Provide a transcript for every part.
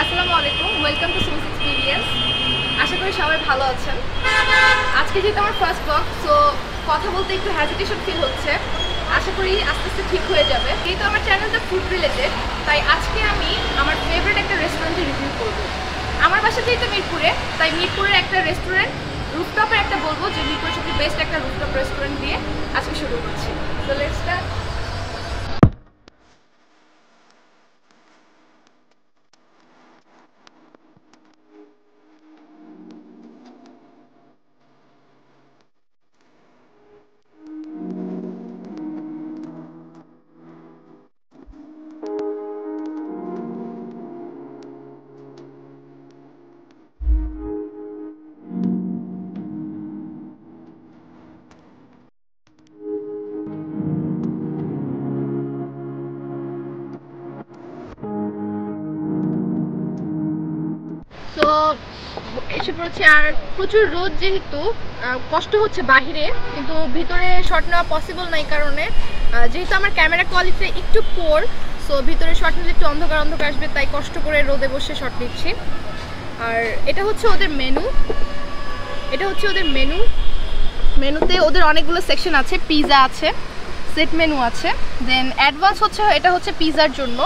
আসসালামু আলাইকুম, welcome to Sumi's experience. আশা করি সবাই ভালো আছেন। আজকে যেহেতু আমার ফার্স্ট ব্লগ, সো কথা বলতে একটু হ্যাজিটেশন ফিল হচ্ছে। আশা করি আস্তে আস্তে ঠিক হয়ে যাবে। যেহেতু আমার চ্যানেলটা ফুড রিলেটেড, তাই আজকে আমি আমার ফেভারিট একটা রেস্টুরেন্টে রিভিউ করব। আমার বাসা যেহেতু মিরপুরে, তাই মিরপুরের একটা রেস্টুরেন্ট রুফটপের একটা বলবো যে মিরপুরের সবচেয়ে বেস্ট একটা রুফটপ রেস্টুরেন্ট দিয়ে আজকে শুরু করছি। So let's start. তো এসে পড়েছি, আর প্রচুর রোদ, যেহেতু কষ্ট হচ্ছে বাহিরে, কিন্তু ভিতরে শট নেওয়া পসিবল নাই কারণে যেহেতু আমার ক্যামেরা কোয়ালিটি একটু পোর, সো ভিতরে শট নিলে একটু অন্ধকার অন্ধকার আসবে, তাই কষ্ট করে রোদে বসে শট নিচ্ছি। আর এটা হচ্ছে ওদের মেনুতে ওদের অনেকগুলো সেকশন আছে। পিৎজা আছে, সেট মেনু আছে, দেন অ্যাডভান্স হচ্ছে, এটা হচ্ছে পিৎজার জন্য,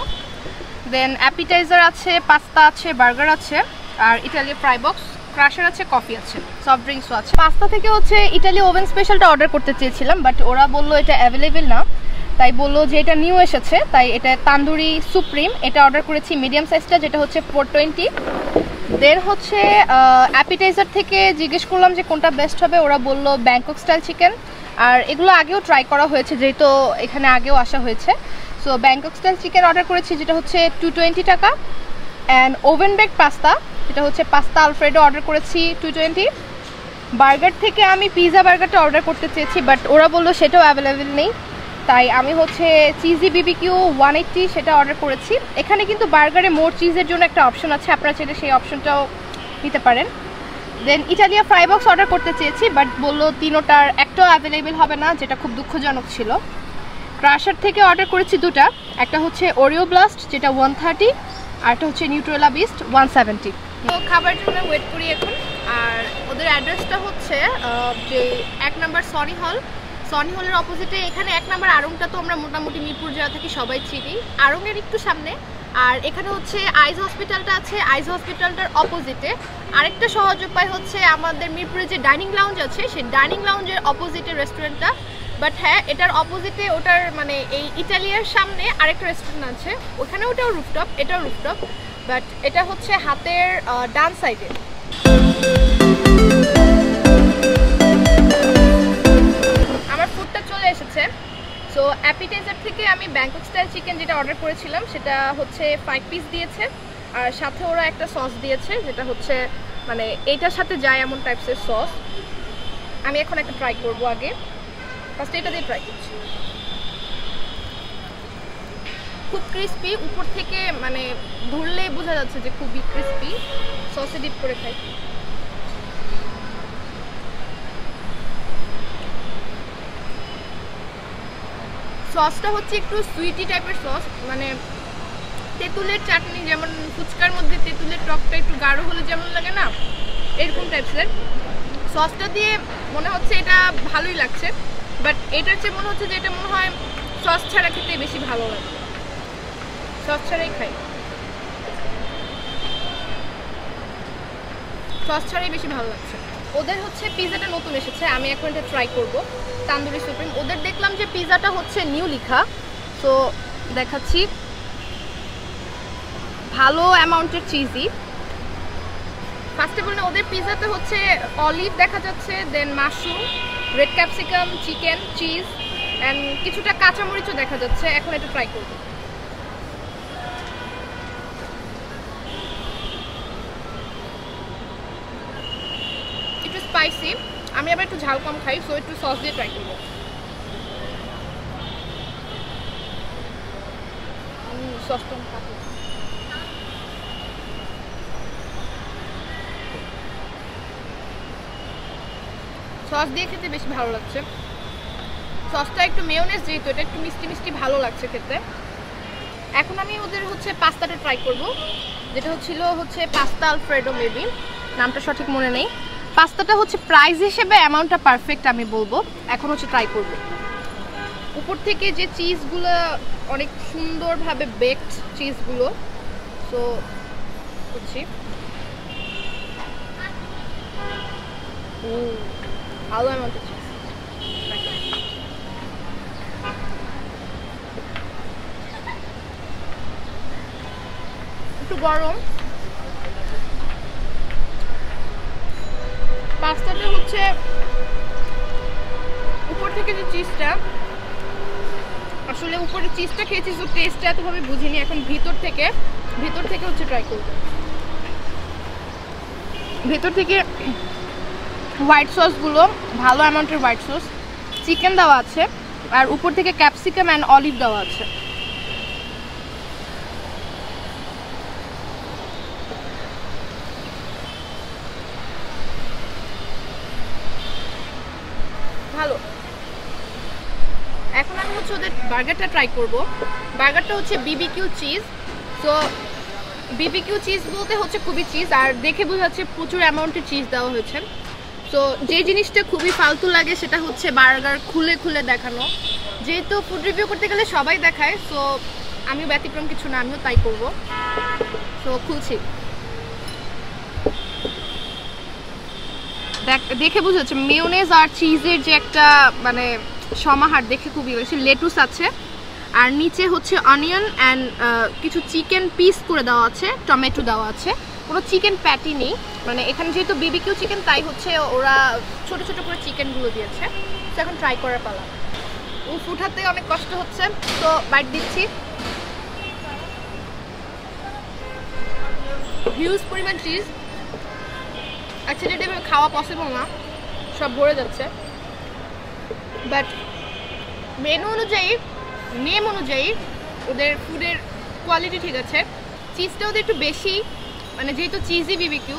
দেন অ্যাপিটাইজার আছে, পাস্তা আছে, বার্গার আছে, আর ইটালিয়ান ফ্রাই বক্স, ক্রাশার আছে, কফি আছে, সফট ড্রিঙ্কসও আছে। পাস্তা থেকে হচ্ছে ইটালি ওভেন স্পেশালটা অর্ডার করতে চেয়েছিলাম, বাট ওরা বললো এটা অ্যাভেলেবেল না, তাই বললো যে এটা নিউ এসেছে, তাই এটা তান্দুরি সুপ্রিম, এটা অর্ডার করেছি মিডিয়াম সাইজটা, যেটা হচ্ছে 420। দেন হচ্ছে অ্যাপিটাইজার থেকে জিজ্ঞেস করলাম যে কোনটা বেস্ট হবে, ওরা বললো ব্যাংকক স্টাইল চিকেন, আর এগুলো আগেও ট্রাই করা হয়েছে যেহেতু এখানে আগেও আসা হয়েছে। So Bangkok style chicken order করেছি, যেটা হচ্ছে 220 টাকা। অ্যান্ড ওভেন বেক পাস্তা, যেটা হচ্ছে পাস্তা আলফ্রেডো অর্ডার করেছি 220। বার্গার থেকে আমি পিৎজা বার্গারটা অর্ডার করতে চেয়েছি, বাট ওরা বললো সেটাও অ্যাভেলেবেল নেই, তাই আমি হচ্ছে চিজি বিবিকিউ 180 সেটা অর্ডার করেছি। এখানে কিন্তু বার্গারে মোর চিজের জন্য একটা অপশন আছে, আপনারা চাইলে সেই অপশনটাও নিতে পারেন। দেন ইটালিয়ান ফ্রাই বক্স অর্ডার করতে চেয়েছি, বাট বললো তিনোটার একটাও অ্যাভেলেবেল হবে না, যেটা খুব দুঃখজনক ছিল। ক্রাশার থেকে অর্ডার করেছি দুটা, একটা হচ্ছে ওরিও ব্লাস্ট যেটা 130, আর একটা হচ্ছে নিউট্রেলা বিস্ট 170। তো খাবার জন্য ওয়েট করি এখন। আর ওদের অ্যাড্রেসটা হচ্ছে যে 1 নম্বর সনি হলের অপোজিটে। এখানে 1 নম্বর আড়ংটা তো আমরা মোটামুটি মিরপুর যারা থাকি সবাই চিনি, আড়ংয়ের একটু সামনে। আর এখানে হচ্ছে আইজ হসপিটালটা আছে, আইজ হসপিটালটার অপোজিটে। আরেকটা সহজ উপায় হচ্ছে আমাদের মিরপুরে যে ডাইনিং লাউঞ্জ আছে, সেই ডাইনিং লাউঞ্জের অপোজিটে রেস্টুরেন্টটা। বাট হ্যাঁ, এটার অপোজিটে, ওটার মানে এই ইটালিয়ার সামনে আরেকটা রেস্টুরেন্ট আছে, ওখানে ওটাও রুফটপ, এটাও রুফটপ, বাট এটা হচ্ছে হাতের ডান সাইডে। আমার ফুডটা চলে এসেছে। সো অ্যাপিটাইজার থেকে আমি ব্যাংকক স্টাইল চিকেন যেটা অর্ডার করেছিলাম, সেটা হচ্ছে 5 পিস দিয়েছে, আর সাথে ওরা একটা সস দিয়েছে, যেটা হচ্ছে মানে এইটার সাথে যায় এমন টাইপসের সস। আমি এখন একটা ট্রাই করবো, আগে ফার্স্ট এটা দিয়ে ট্রাই করছি। খুব ক্রিস্পি, উপর থেকে মানে ধরলে বোঝা যাচ্ছে যে খুবই ক্রিস্পি। সসে ডিপ করে খাই। সসটা হচ্ছে একটু সুইটি টাইপের সস, মানে তেঁতুলের চাটনি, যেমন ফুচকার মধ্যে তেঁতুলের টকটা একটু গাঢ় হলে যেমন লাগে না, এরকম টাইপসের। সসটা দিয়ে মনে হচ্ছে এটা ভালোই লাগছে, বাট এটার চেয়ে মনে হচ্ছে যে এটা মনে হয় সস ছাড়া খেতে বেশি ভালো লাগে। সস ছাড়াই খাই, সস ছাড়াই বেশি ভালো লাগছে। ওদের হচ্ছে পিৎজাটা নতুন এসেছে, আমি এখন এটা ট্রাই করব, তান্দুরি সুপ্রিম। ওদের দেখলাম যে পিৎজাটা হচ্ছে নিউ লেখা, সো দেখাচ্ছি। ভালো অ্যামাউন্টের চিজি। ফার্স্টে বললে ওদের পিৎজাতে হচ্ছে অলিভ দেখা যাচ্ছে, then mushroom, red capsicum, chicken, cheese, and কিছুটা কাঁচামরিচও দেখা যাচ্ছে। এখন এটা ট্রাই করব। একটু স্পাইসি, আমি আবার একটু ঝাল কম খাই, সো একটু সস দিয়ে ট্রাই করবো। সস কম খাবো। সস দিয়ে খেতে বেশি ভালো লাগছে। সসটা একটু মেয়োনেজ, যেহেতু এটা একটু মিষ্টি মিষ্টি ভালো লাগছে খেতে। এখন আমি ওদের হচ্ছে পাস্তাটা ট্রাই করব, যেটা হচ্ছে পাস্তা আলফ্রেডো, মেবি নামটা সঠিক মনে নেই। পাস্তাটা হচ্ছে প্রাইস হিসেবে অ্যামাউন্টটা পারফেক্ট আমি বলবো। এখন হচ্ছে ট্রাই করব। উপর থেকে যে চিজগুলো অনেক সুন্দরভাবে বেকড চিজগুলো, সো হচ্ছে ভালো অ্যামাউন্টের চিজ। একটু গরম। পাস্তাটা হচ্ছে উপর থেকে যে চিজটা, আসলে উপরে চিজটা খেয়েছি তো টেস্টটা এতভাবে বুঝিনি। এখন ভিতর থেকে হচ্ছে ট্রাই করব। ভিতর থেকে হোয়াইট সসগুলো ভালো অ্যামাউন্টের হোয়াইট সস, চিকেন দেওয়া আছে, আর উপর থেকে ক্যাপসিকাম অ্যান্ড অলিভ দেওয়া আছে। ভালো। এখন আমি হচ্ছে ওদের বার্গারটা ট্রাই করব। বার্গারটা হচ্ছে BBQ cheese. So BBQ cheese বলতে হচ্ছে খুবই চিজ, আর দেখে বোঝা যাচ্ছে প্রচুর অ্যামাউন্টের চিজ দেওয়া হয়েছে। সো যে জিনিসটা খুবই ফালতু লাগে সেটা হচ্ছে বার্গার খুলে খুলে দেখানো। যেহেতু ফুড রিভিউ করতে গেলে সবাই দেখায়, সো আমি ব্যতিক্রম কিছু না, আমিও তাই করব। সো খুলছি। দেখে বোঝা যাচ্ছে মেয়োনেজ আর চিজের যে একটা মানে সমাহার, দেখে খুবই বেশি। লেটুস আছে, আর নিচে হচ্ছে অনিয়ন অ্যান্ড কিছু চিকেন পিস করে দেওয়া আছে, টমেটো দেওয়া আছে, কোনো চিকেন প্যাটি নেই। মানে এখানে যেহেতু বিবিকিউ চিকেন, তাই হচ্ছে ওরা ছোট ছোট করে চিকেনগুলো দিয়েছে। তো এখন ট্রাই করার পালা। উঠাতে অনেক কষ্ট হচ্ছে, তো বাইট দিচ্ছি। হিউজ পরিমাণ চিজ, অ্যাকচুয়ালি এটা খাওয়া পসিবল না, সব ভরে যাচ্ছে। বাট নেম অনুযায়ী ওদের ফুডের কোয়ালিটি ঠিক আছে। চিজটা ওদের একটু বেশি, মানে যেহেতু চিজি বিবিকিউ,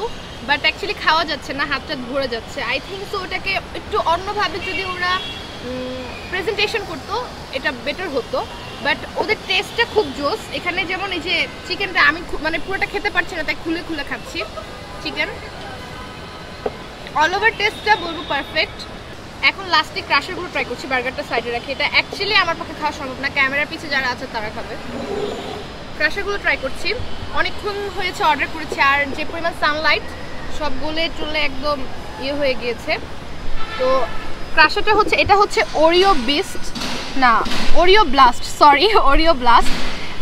বাট অ্যাকচুয়ালি খাওয়া যাচ্ছে না, হাতটা ভরে যাচ্ছে। আই থিঙ্ক সো ওটাকে একটু অন্যভাবে যদি ওরা প্রেজেন্টেশন করতো এটা বেটার হতো। বাট ওদের টেস্টটা খুব জোস। এখানে যেমন এই যে চিকেনটা আমি মানে পুরোটা খেতে পারছি না, তাই খুলে খুলে খাচ্ছি চিকেন। অল ওভার টেস্টটা বলবো পারফেক্ট। এখন লাস্টে ক্রাশারগুলো ট্রাই করছি, বার্গারটা সাইডে রাখি। এটা অ্যাকচুয়ালি আমার পক্ষে খাওয়া সম্ভব না, ক্যামেরার পিছে যারা আছে তারা খাবে। ক্রাশারগুলো ট্রাই করছি। অনেকক্ষণ হয়েছে অর্ডার করেছি, আর যে পরিমাণ সানলাইট সব গলে চলে একদম ইয়ে হয়ে গিয়েছে। তো ক্রাশারটা হচ্ছে, এটা হচ্ছে ওরিও ব্লাস্ট।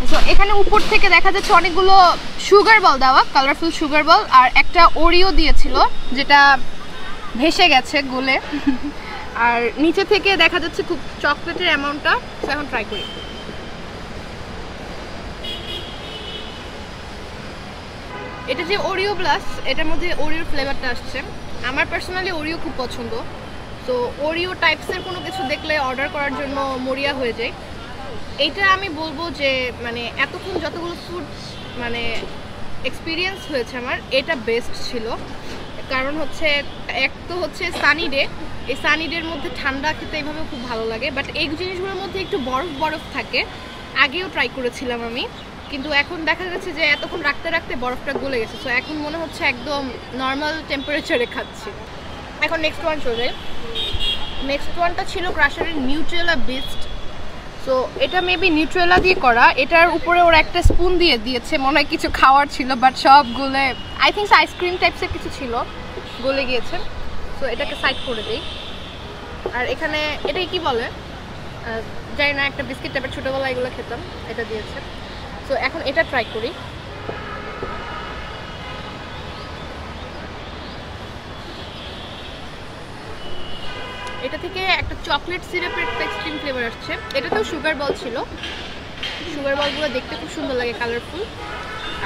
সো এখানে উপর থেকে দেখা যাচ্ছে অনেকগুলো সুগার বল দেওয়া, কালারফুল সুগার বল, আর একটা ওরিও দিয়েছিল যেটা ভেসে গেছে গলে। আর নিচে থেকে দেখা যাচ্ছে খুব চকলেটের অ্যামাউন্টটা। সো এখন ট্রাই করি। এটা যে ওরিও ব্লাস্ট, এটার মধ্যে ওরিওর ফ্লেভারটা আসছে। আমার পার্সোনালি ওরিও খুব পছন্দ, তো ওরিও টাইপসের কোনো কিছু দেখলে অর্ডার করার জন্য মরিয়া হয়ে যায়। এইটা আমি বলবো যে মানে এতক্ষণ যতগুলো ফুড মানে এক্সপিরিয়েন্স হয়েছে আমার, এটা বেস্ট ছিল। কারণ হচ্ছে এক তো হচ্ছে সানি ডে, এই সানি ডের মধ্যে ঠান্ডা খেতে এইভাবে খুব ভালো লাগে। বাট এই জিনিসগুলোর মধ্যে একটু বরফ থাকে। আগেও ট্রাই করেছিলাম আমি, কিন্তু এখন দেখা যাচ্ছে যে এতক্ষণ রাখতে রাখতে বরফটা গলে গেছে। সো এখন মনে হচ্ছে একদম নর্মাল টেম্পারেচারে খাচ্ছি। এখন নেক্সট ওয়ান চলে। নেক্সট ওয়ানটা ছিল ক্রাশারের নিউট্রেলা বিস্ট। সো এটা মেবি নিউট্রেলা দিয়ে করা। এটার উপরে ওরা একটা স্পুন দিয়েছে, মনে হয় কিছু খাওয়ার ছিল, বাট সব গলে, আই থিঙ্ক আইসক্রিম টাইপসের কিছু ছিল, গলে গিয়েছে। সো এটাকে সাইড করে দিই। আর এখানে এটাই কি বলে জানি না, একটা বিস্কিট টাইপের, ছোটোবেলা এগুলো খেতাম, এটা দিয়েছে। সো এখন এটা ট্রাই করি। এটা থেকে একটা চকলেট সিরাপের একটা এক্সট্রিম ফ্লেভার আসছে। এটাতেও সুগার বল ছিল, সুগার বলগুলো দেখতে খুব সুন্দর লাগে, কালারফুল।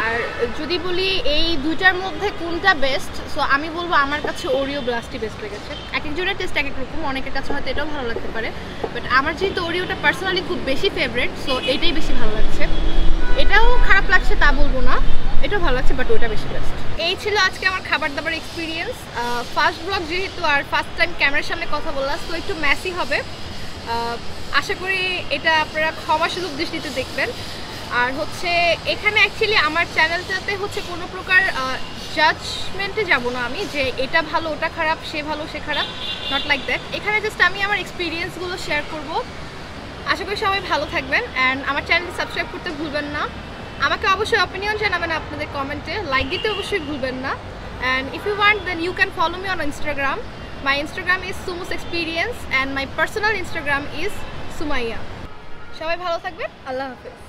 আর যদি বলি এই দুইটার মধ্যে কোনটা বেস্ট, সো আমি বলবো আমার কাছে ওরিও ব্লাস্টই বেস্ট লেগেছে। এক একজনের টেস্ট এক এক রকম, অনেকের কাছে হয়তো এটাও ভালো লাগতে পারে, বাট আমার যেহেতু ওরিওটা পার্সোনালি খুব বেশি ফেভারিট, সো এটাই বেশি ভালো লাগছে। এটাও খারাপ লাগছে তা বলবো না, এটাও ভালো লাগছে, বাট ওটা বেশি বেস্ট। এই ছিল আজকে আমার খাবার দাবার এক্সপিরিয়েন্স। ফার্স্ট ব্লগ যেহেতু, আর ফার্স্ট টাইম ক্যামেরার সামনে কথা বললাম, তো একটু মেসি হবে। আশা করি এটা আপনারা ক্ষমা সুযোগ দৃষ্টিতে দেখবেন। আর হচ্ছে এখানে অ্যাকচুয়ালি আমার চ্যানেলটাতে হচ্ছে কোনো প্রকার জাজমেন্টে যাব না আমি, যে এটা ভালো ওটা খারাপ, সে ভালো সে খারাপ, নট লাইক দ্যাট। এখানে জাস্ট আমি আমার এক্সপিরিয়েন্সগুলো শেয়ার করব। আশা করি সবাই ভালো থাকবেন অ্যান্ড আমার চ্যানেলটি সাবস্ক্রাইব করতে ভুলবেন না। আমাকে অবশ্যই অপিনিয়ন জানাবেন আপনাদের কমেন্টে, লাইক দিতে অবশ্যই ভুলবেন না। And if you want then you can follow me on Instagram. My Instagram is Sumu's experience and my personal Instagram is Sumaiya. সবাই ভালো থাকবেন, আল্লাহ হাফেজ।